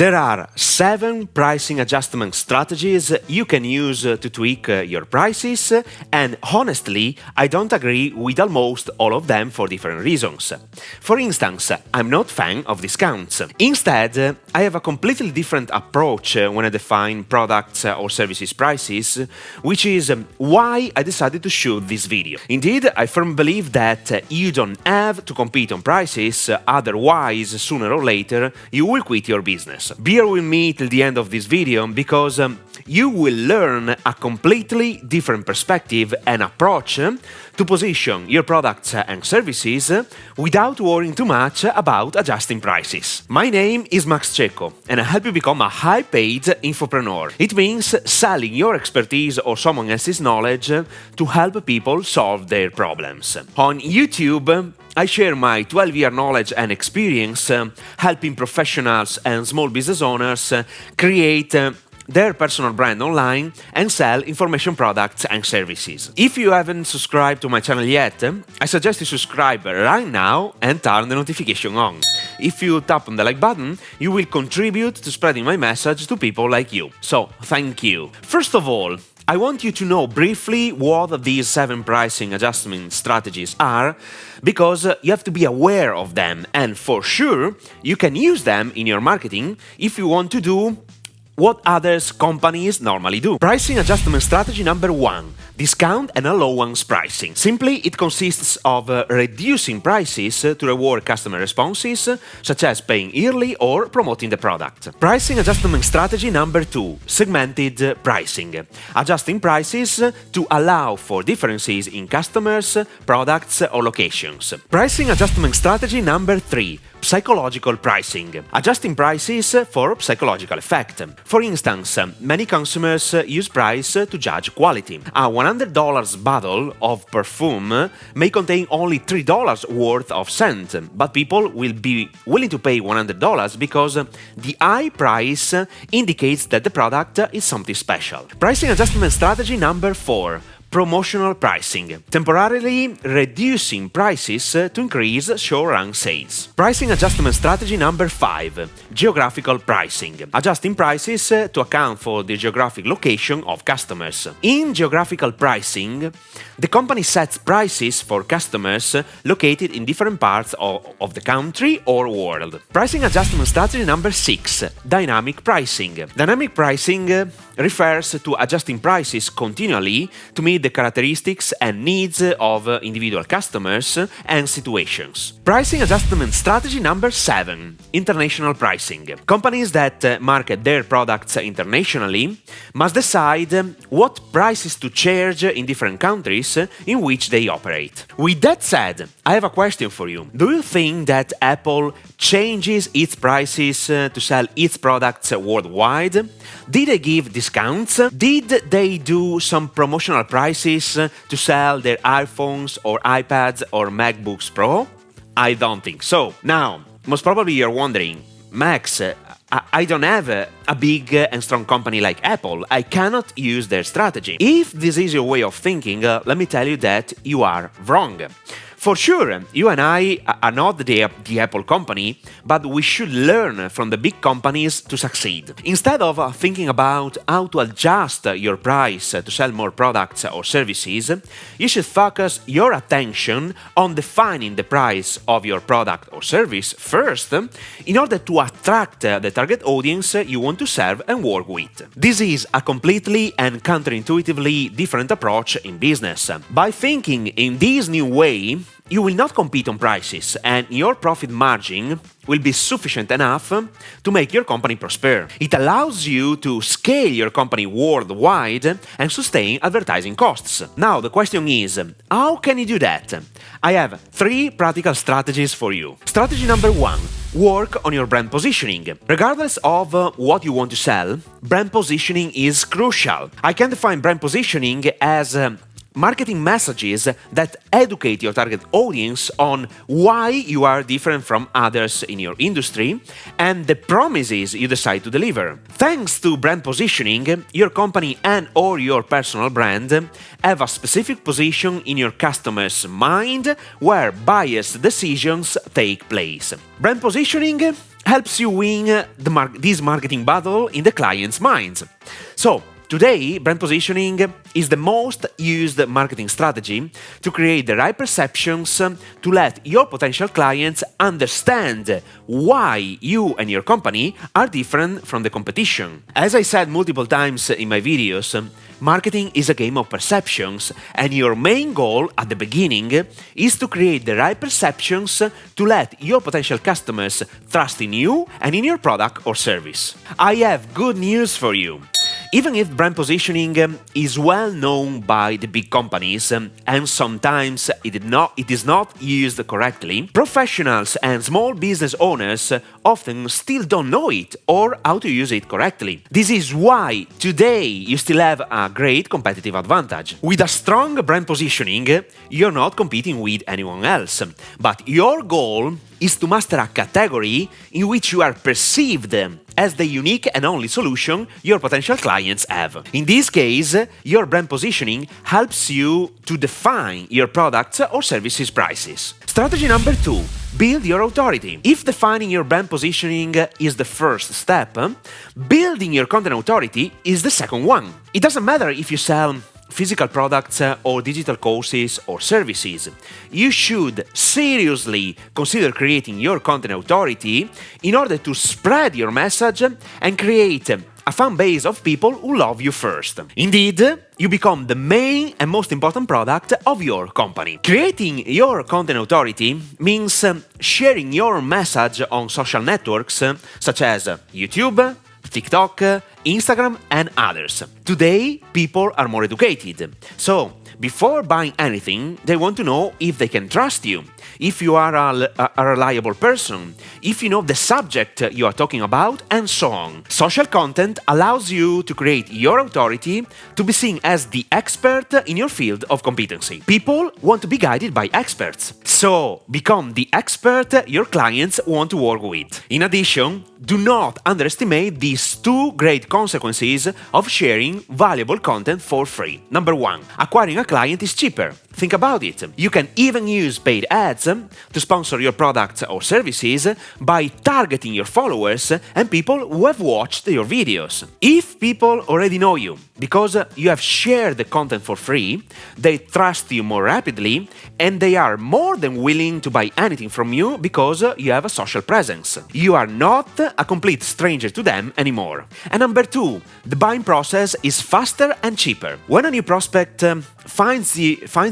There are 7 pricing adjustment strategies you can use to tweak your prices, and honestly, I don't agree with almost all of them for different reasons. For instance, I'm not a fan of discounts. Instead, I have a completely different approach when I define products or services prices, which is why I decided to shoot this video. Indeed, I firmly believe that you don't have to compete on prices, otherwise, sooner or later, you will quit your business. Bear with me till the end of this video because you will learn a completely different perspective and approach to position your products and services without worrying too much about adjusting prices. My name is Cecco and I help you become a high-paid infopreneur. It means selling your expertise or someone else's knowledge to help people solve their problems. On YouTube, I share my 12-year knowledge and experience helping professionals and small business owners create their personal brand online and sell information products and services. If you haven't subscribed to my channel yet, I suggest you subscribe right now and turn the notification on. If you tap on the like button, you will contribute to spreading my message to people like you. So, thank you. First of all, I want you to know briefly what these 7 pricing adjustment strategies are, because you have to be aware of them, and for sure, you can use them in your marketing if you want to do what other companies normally do. Pricing adjustment strategy number 1. Discount and allowance pricing. Simply, it consists of reducing prices to reward customer responses, such as paying yearly or promoting the product. Pricing adjustment strategy number 2. Segmented pricing. Adjusting prices to allow for differences in customers, products, or locations. Pricing adjustment strategy number 3. Psychological pricing. Adjusting prices for psychological effect. For instance, many consumers use price to judge quality. A $100 bottle of perfume may contain only $3 worth of scent, but people will be willing to pay $100 because the high price indicates that the product is something special. Pricing adjustment strategy number 4. Promotional pricing. Temporarily reducing prices to increase short-run sales. Pricing adjustment strategy number 5. Geographical pricing. Adjusting prices to account for the geographic location of customers. In geographical pricing, the company sets prices for customers located in different parts of the country or world. Pricing adjustment strategy number 6. Dynamic pricing. Dynamic pricing refers to adjusting prices continually to meet the characteristics and needs of individual customers and situations. Pricing adjustment strategy number 7. International pricing. Companies that market their products internationally must decide what prices to charge in different countries in which they operate. With that said, I have a question for you. Do you think that Apple changes its prices to sell its products worldwide? Did they give discounts? Did they do some promotional prices to sell their iPhones or iPads or MacBooks Pro? I don't think so. Now, most probably you're wondering, Max, I don't have a big and strong company like Apple. I cannot use their strategy. If this is your way of thinking, let me tell you that you are wrong. For sure, you and I are not the Apple company, but we should learn from the big companies to succeed. Instead of thinking about how to adjust your price to sell more products or services, you should focus your attention on defining the price of your product or service first in order to attract the target audience you want to serve and work with. This is a completely and counterintuitively different approach in business. By thinking in this new way, you will not compete on prices, and your profit margin will be sufficient enough to make your company prosper. It allows you to scale your company worldwide and sustain advertising costs. Now, the question is, how can you do that? I have 3 practical strategies for you. Strategy number 1. Work on your brand positioning. Regardless of what you want to sell, brand positioning is crucial. I can define brand positioning as marketing messages that educate your target audience on why you are different from others in your industry and the promises you decide to deliver. Thanks to brand positioning, your company and/or your personal brand have a specific position in your customer's mind where biased decisions take place. Brand positioning helps you win this marketing battle in the client's minds. So, today, brand positioning is the most used marketing strategy to create the right perceptions to let your potential clients understand why you and your company are different from the competition. As I said multiple times in my videos, marketing is a game of perceptions, and your main goal at the beginning is to create the right perceptions to let your potential customers trust in you and in your product or service. I have good news for you. Even if brand positioning is well known by the big companies and sometimes it is not used correctly, professionals and small business owners often still don't know it or how to use it correctly. This is why today you still have a great competitive advantage. With a strong brand positioning, you're not competing with anyone else, but your goal is to master a category in which you are perceived as the unique and only solution your potential clients have. In this case, your brand positioning helps you to define your products or services prices. Strategy number 2. Build your authority. If defining your brand positioning is the first step, building your content authority is the second one. It doesn't matter if you sell physical products or digital courses or services. You should seriously consider creating your content authority in order to spread your message and create a fan base of people who love you first. Indeed, you become the main and most important product of your company. Creating your content authority means sharing your message on social networks such as YouTube, TikTok, Instagram, and others. Today, people are more educated. So, before buying anything, they want to know if they can trust you, if you are a reliable person, if you know the subject you are talking about, and so on. Social content allows you to create your authority to be seen as the expert in your field of competency. People want to be guided by experts. So, become the expert your clients want to work with. In addition, do not underestimate these two great consequences of sharing valuable content for free. Number 1. Acquiring a client is cheaper. Think about it. You can even use paid ads to sponsor your products or services by targeting your followers and people who have watched your videos. If people already know you because you have shared the content for free, they trust you more rapidly and they are more than willing to buy anything from you because you have a social presence. You are not a complete stranger to them anymore. And number 2, the buying process is faster and cheaper. When a new prospect finds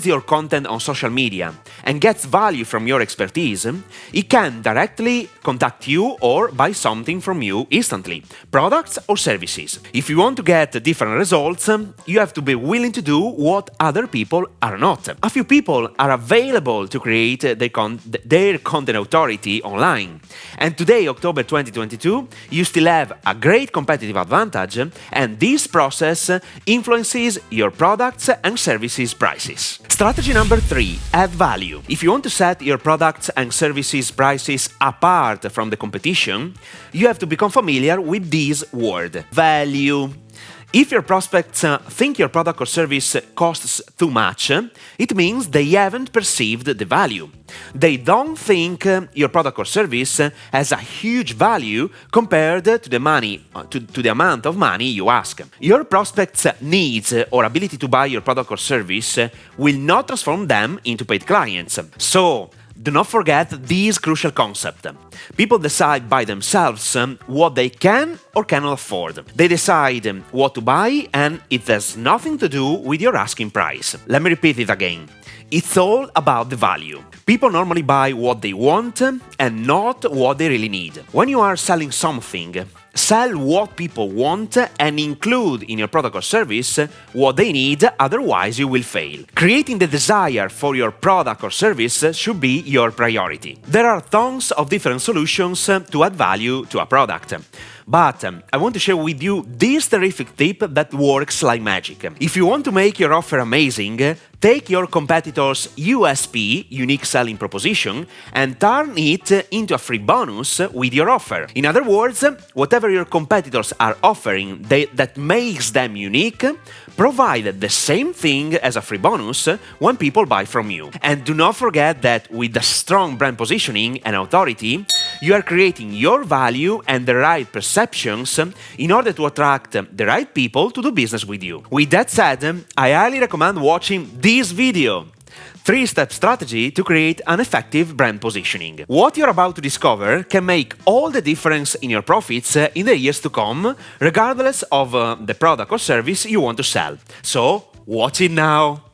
your content on social media and gets value from your expertise, he can directly contact you or buy something from you instantly, products or services. If you want to get different results, you have to be willing to do what other people are not. A few people are available to create their content authority online. And today, October 2022, you still have a great competitive advantage, and this process influences your products and services prices. Strategy number 3, add value. If you want to set your products and services prices apart from the competition, you have to become familiar with this word, value. If your prospects think your product or service costs too much, it means they haven't perceived the value. They don't think your product or service has a huge value compared to the amount of money you ask. Your prospects' needs or ability to buy your product or service will not transform them into paid clients. So, do not forget this crucial concept. People decide by themselves what they can or cannot afford. They decide what to buy, and it has nothing to do with your asking price. Let me repeat it again. It's all about the value. People normally buy what they want and not what they really need. When you are selling something, sell what people want and include in your product or service what they need, otherwise you will fail. Creating the desire for your product or service should be your priority. There are tons of different solutions to add value to a product. But I want to share with you this terrific tip that works like magic. If you want to make your offer amazing, Take your competitor's USP, unique selling proposition, and turn it into a free bonus with your offer. In other words, whatever your competitors are offering that makes them unique, provide the same thing as a free bonus when people buy from you. And do not forget that with a strong brand positioning and authority, you are creating your value and the right perceptions in order to attract the right people to do business with you. With that said, I highly recommend watching this video. 3-step strategy to create an effective brand positioning. What you're about to discover can make all the difference in your profits in the years to come, regardless of the product or service you want to sell. So, watch it now!